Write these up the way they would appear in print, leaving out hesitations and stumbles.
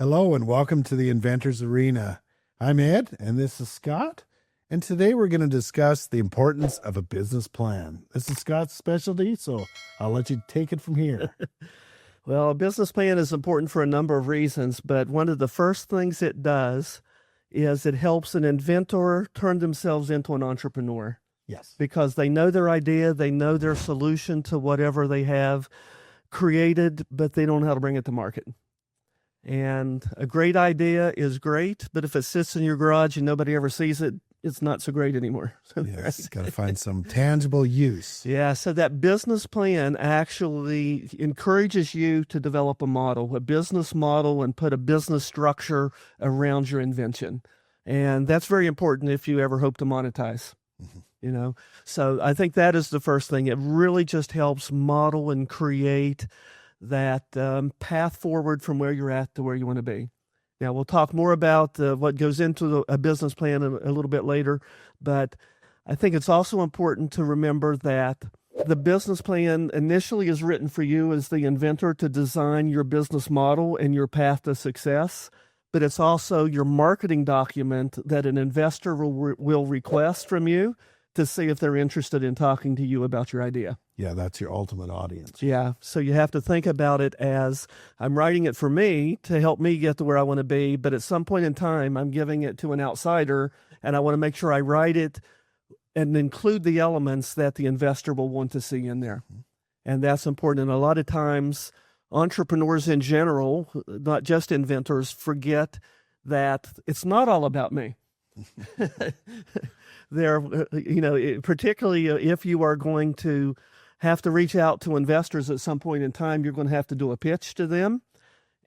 Hello and welcome to the Inventors Arena. I'm Ed and this is Scott. And today we're going to discuss the importance of a business plan. This is Scott's specialty, so I'll let you take it from here. Well, a business plan is important for a number of reasons, but one of the first things it does is it helps an inventor turn themselves into an entrepreneur. Yes. Because they know their idea, they know their solution to whatever they have created, but they don't know how to bring it to market. And a great idea is great, but if it sits in your garage and nobody ever sees it, it's not so great anymore. Yes, Right? got to find some tangible use. Yeah, so that business plan actually encourages you to develop a model, a business model, and put a business structure around your invention. And that's very important if you ever hope to monetize. You know, so I think that is the first thing. It really just helps model and create that path forward from where you're at to where you want to be. Now, we'll talk more about what goes into a business plan a little bit later, but I think it's also important to remember that the business plan initially is written for you as the inventor to design your business model and your path to success, but it's also your marketing document that an investor will request from you to see if they're interested in talking to you about your idea. Yeah, that's your ultimate audience. Yeah, so you have to think about it as I'm writing it for me to help me get to where I want to be, but at some point in time, I'm giving it to an outsider, and I want to make sure I write it and include the elements that the investor will want to see in there. And that's important. And a lot of times, entrepreneurs in general, not just inventors, forget that it's not all about me. Particularly if you are going to have to reach out to investors at some point in time, you're going to have to do a pitch to them.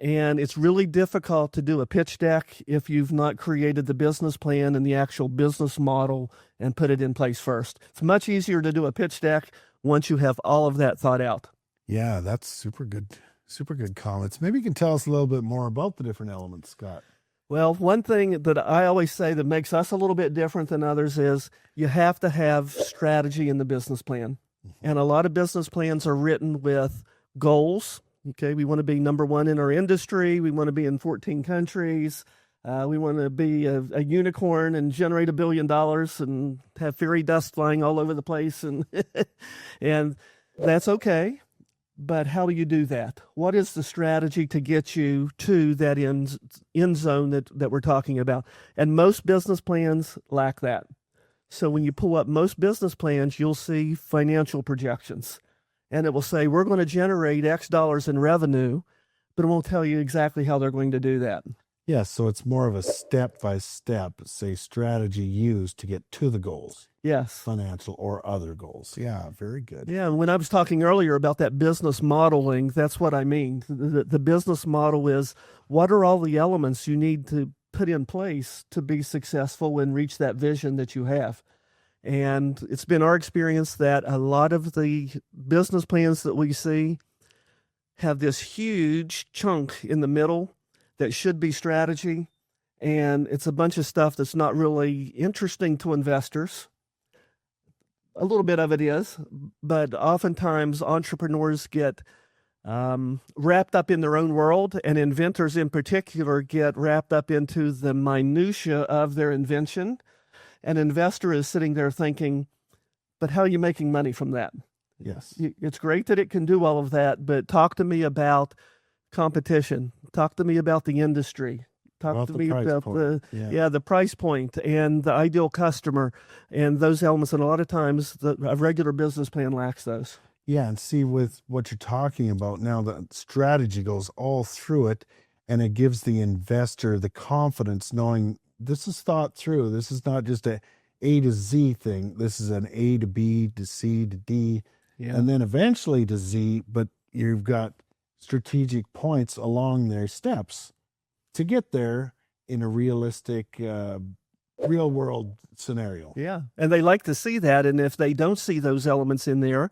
And it's really difficult to do a pitch deck if you've not created the business plan and the actual business model and put it in place first. It's much easier to do a pitch deck once you have all of that thought out. Yeah, that's super good comments. Maybe you can tell us a little bit more about the different elements, Scott. Well, one thing that I always say that makes us a little bit different than others is you have to have strategy in the business plan. And a lot of business plans are written with goals. Okay, we want to be number one in our industry. We want to be in 14 countries. We want to be a unicorn and generate $1 billion and have fairy dust flying all over the place. And, and that's okay. But how do you do that? What is the strategy to get you to that end zone that we're talking about? And most business plans lack that. So when you pull up most business plans, you'll see financial projections. And it will say, we're going to generate X dollars in revenue, but it won't tell you exactly how they're going to do that. Yeah, so it's more of a step-by-step, say, strategy used to get to the goals. Yes. Financial or other goals. Yeah, very good. Yeah, and when I was talking earlier about that business modeling, that's what I mean. The business model is, what are all the elements you need to put in place to be successful and reach that vision that you have? And it's been our experience that a lot of the business plans that we see have this huge chunk in the middle that should be strategy, and it's a bunch of stuff that's not really interesting to investors. A little bit of it is, but oftentimes entrepreneurs get wrapped up in their own world, and inventors in particular get wrapped up into the minutia of their invention. An investor is sitting there thinking, but how are you making money from that? Yes. It's great that it can do all of that, but talk to me about competition. Talk to me about the industry. Talk to me about the price point and the ideal customer and those elements. And a lot of times a regular business plan lacks those. Yeah, and see, with what you're talking about now, the strategy goes all through it, and it gives the investor the confidence knowing this is thought through. This is not just a to Z thing. This is an A to B to C to D, and then eventually to Z, but you've got strategic points along their steps to get there in a realistic, real world scenario. Yeah. And they like to see that. And if they don't see those elements in there,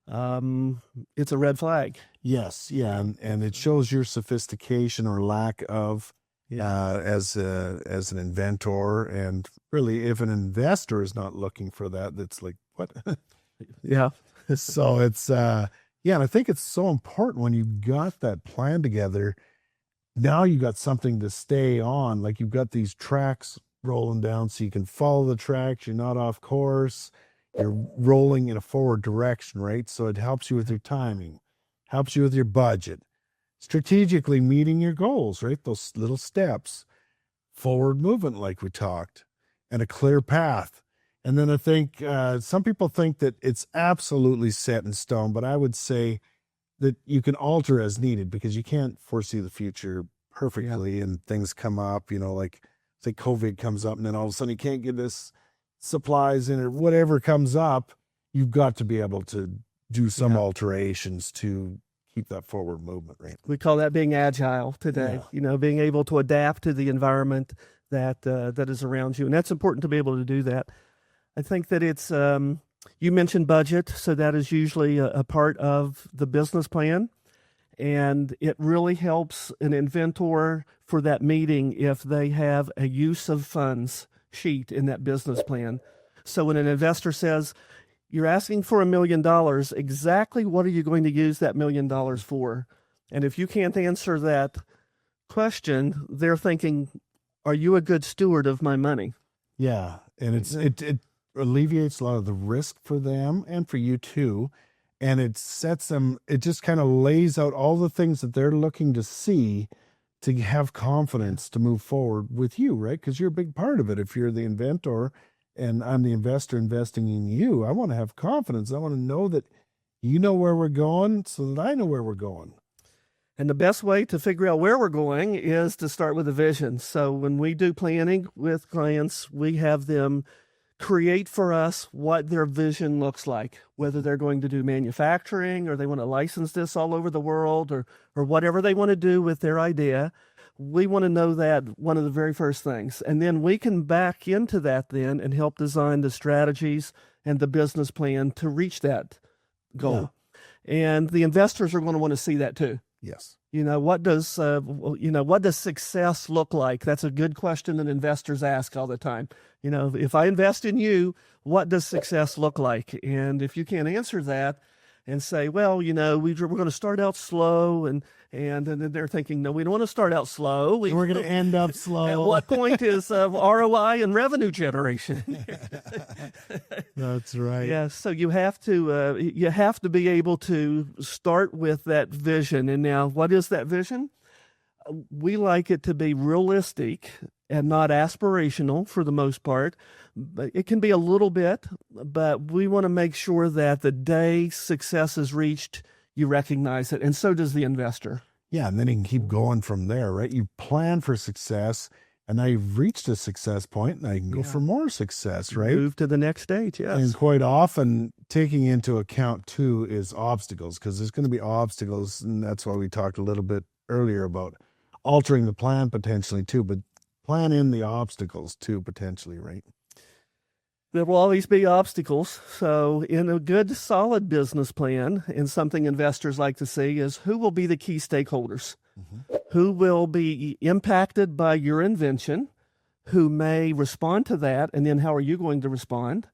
it's a red flag. Yes. Yeah. And it shows your sophistication or lack of, as an inventor. And really, if an investor is not looking for that, that's like, what? Yeah. So it's, and I think it's so important when you've got that plan together, now you got something to stay on. Like you've got these tracks rolling down so you can follow the tracks. You're not off course. You're rolling in a forward direction, right? So it helps you with your timing, helps you with your budget, strategically meeting your goals, right? Those little steps, forward movement, like we talked, and a clear path. And then I think some people think that it's absolutely set in stone, but I would say that you can alter as needed because you can't foresee the future perfectly and things come up, like say COVID comes up and then all of a sudden you can't get this supplies in or whatever comes up. You've got to be able to do some alterations to keep that forward movement, right? We call that being agile today, being able to adapt to the environment that is around you. And that's important to be able to do that. I think that it's, you mentioned budget, so that is usually a part of the business plan. And it really helps an inventor for that meeting if they have a use of funds sheet in that business plan. So when an investor says, you're asking for $1 million, exactly what are you going to use that $1 million for? And if you can't answer that question, they're thinking, are you a good steward of my money? Yeah. And it alleviates a lot of the risk for them and for you too. And it just kind of lays out all the things that they're looking to see to have confidence to move forward with you, right? Because you're a big part of it. If you're the inventor and I'm the investor investing in you, I want to have confidence. I want to know that you know where we're going so that I know where we're going. And the best way to figure out where we're going is to start with a vision. So when we do planning with clients, we have them create for us what their vision looks like, whether they're going to do manufacturing or they want to license this all over the world or whatever they want to do with their idea. We want to know that one of the very first things. And then we can back into that then and help design the strategies and the business plan to reach that goal. Yeah. And the investors are going to want to see that too. Yes. What does success look like? That's a good question that investors ask all the time. If I invest in you, what does success look like? And if you can't answer that and say, well, we're going to start out slow and then they're thinking, no, we don't want to start out slow. We're going to end up slow. At what point is ROI and revenue generation? That's right. Yeah. So you have to be able to start with that vision. And now, what is that vision? We like it to be realistic and not aspirational for the most part. But it can be a little bit, but we want to make sure that the day success is reached, you recognize it, and so does the investor. Yeah, and then you can keep going from there, right? You plan for success, and now you've reached a success point, and now you can go for more success, right? Move to the next stage, yes. And quite often, taking into account, too, is obstacles, because there's going to be obstacles, and that's why we talked a little bit earlier about altering the plan potentially, too, but plan in the obstacles, too, potentially, right? There will always be obstacles. So in a good, solid business plan, and something investors like to see is who will be the key stakeholders, who will be impacted by your invention, who may respond to that, and then how are you going to respond?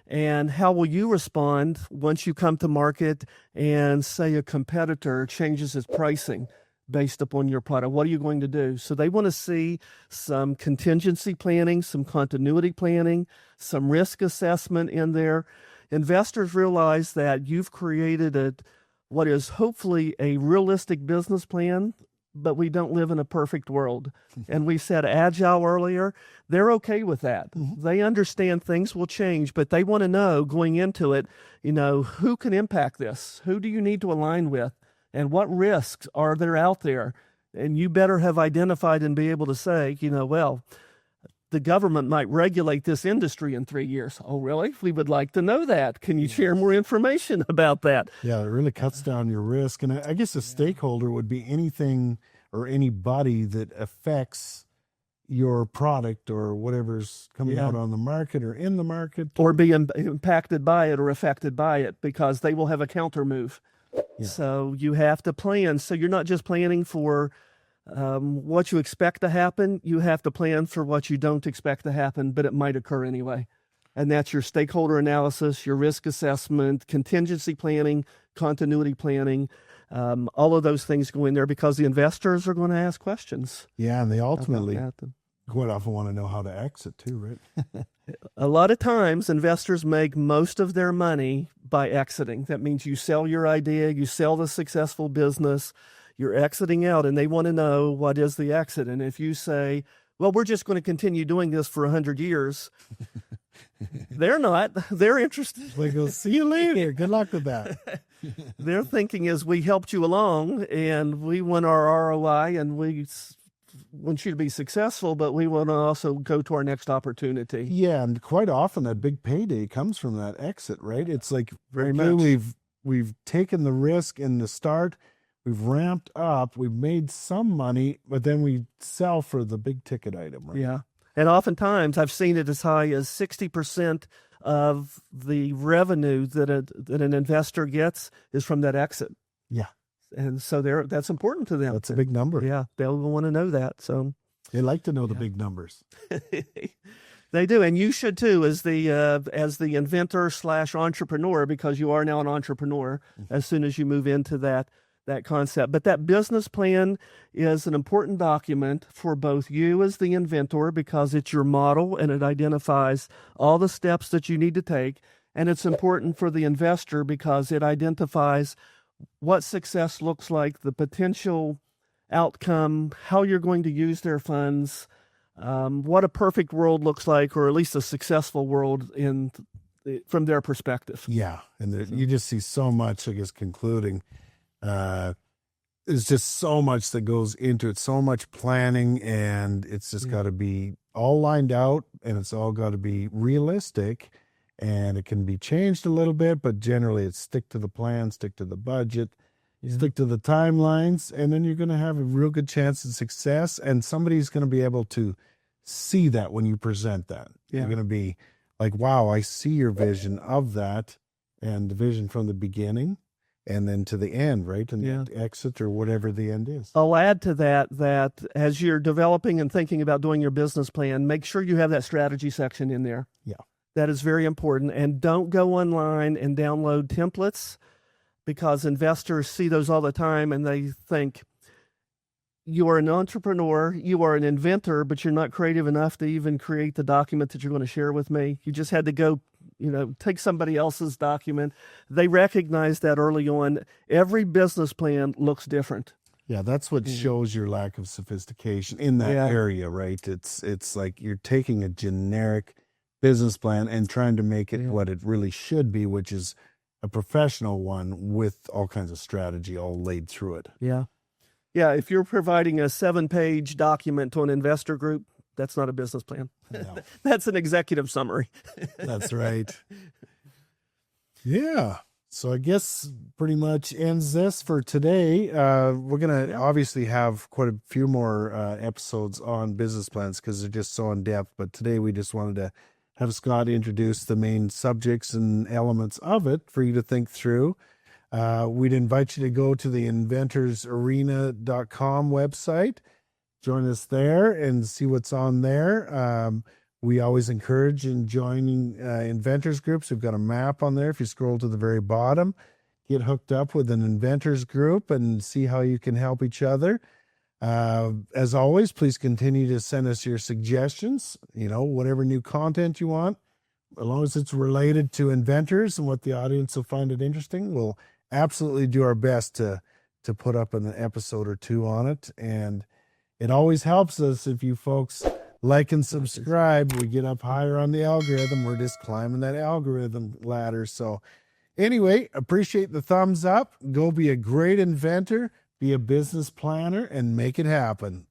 And how will you respond once you come to market and say a competitor changes its pricing based upon your product? What are you going to do? So they want to see some contingency planning, some continuity planning, some risk assessment in there. Investors realize that you've created what is hopefully a realistic business plan, but we don't live in a perfect world. And we said agile earlier. They're okay with that. They understand things will change, but they want to know going into it, who can impact this? Who do you need to align with? And what risks are there out there? And you better have identified and be able to say, well, the government might regulate this industry in 3 years. Oh, really? We would like to know that. Can you share more information about that? Yeah, it really cuts down your risk. And I guess a stakeholder would be anything or anybody that affects your product or whatever's coming out on the market or in the market. Or be impacted by it or affected by it, because they will have a counter move. Yeah. So you have to plan. So you're not just planning for what you expect to happen. You have to plan for what you don't expect to happen, but it might occur anyway. And that's your stakeholder analysis, your risk assessment, contingency planning, continuity planning. All of those things go in there because the investors are going to ask questions. Yeah, and they ultimately about that. quite often want to know how to exit too, right? A lot of times, investors make most of their money by exiting. That means you sell your idea, you sell the successful business, you're exiting out, and they want to know what is the exit. And if you say, well, we're just going to continue doing this for 100 years, they're not. They're interested. They go, see you later. Good luck with that. Their thinking is we helped you along, and we want our ROI, and we want you to be successful, but we want to also go to our next opportunity. Yeah, and quite often that big payday comes from that exit, right? It's like Very okay, much. we've taken the risk in the start, we've ramped up, we've made some money, but then we sell for the big ticket item, right? Yeah. And oftentimes I've seen it as high as 60% of the revenue that an investor gets is from that exit. Yeah. And so that's important to them. That's a big number. Yeah, they'll want to know that. So They like to know the big numbers. they do, and you should too, as the inventor / entrepreneur, because you are now an entrepreneur. As soon as you move into that concept, but that business plan is an important document for both you as the inventor because it's your model and it identifies all the steps that you need to take, and it's important for the investor because it identifies what success looks like, the potential outcome, how you're going to use their funds, what a perfect world looks like, or at least a successful world from their perspective. Yeah, and you just see so much, I guess, concluding. There's just so much that goes into it, so much planning, and it's just got to be all lined out, and it's all got to be realistic. And it can be changed a little bit, but generally it's stick to the plan, stick to the budget, stick to the timelines, and then you're going to have a real good chance of success. And somebody's going to be able to see that when you present that. Yeah. You're going to be like, wow, I see your vision of that and the vision from the beginning and then to the end, right? And the exit or whatever the end is. I'll add to that as you're developing and thinking about doing your business plan, make sure you have that strategy section in there. Yeah. That is very important. And don't go online and download templates because investors see those all the time and they think you are an entrepreneur, you are an inventor, but you're not creative enough to even create the document that you're going to share with me. You just had to go, take somebody else's document. They recognize that early on. Every business plan looks different. Yeah, that's what shows your lack of sophistication in that area, right? It's like you're taking a generic business plan and trying to make it what it really should be, which is a professional one with all kinds of strategy all laid through it. Yeah. Yeah, if you're providing a 7-page document to an investor group, that's not a business plan. No. That's an executive summary. That's right. Yeah. So I guess pretty much ends this for today. We're going to obviously have quite a few more episodes on business plans because they're just so in depth. But today we just wanted to have Scott introduce the main subjects and elements of it for you to think through. We'd invite you to go to the inventorsarena.com website. Join us there and see what's on there. We always encourage in joining inventors groups. We've got a map on there. If you scroll to the very bottom, get hooked up with an inventors group and see how you can help each other. As always, please continue to send us your suggestions, whatever new content you want, as long as it's related to inventors and what the audience will find it interesting. We'll absolutely do our best to put up an episode or two on it. And it always helps us if you folks like and subscribe. We get up higher on the algorithm. We're just climbing that algorithm ladder. So anyway, appreciate the thumbs up. Go be a great inventor. Be a business planner and make it happen.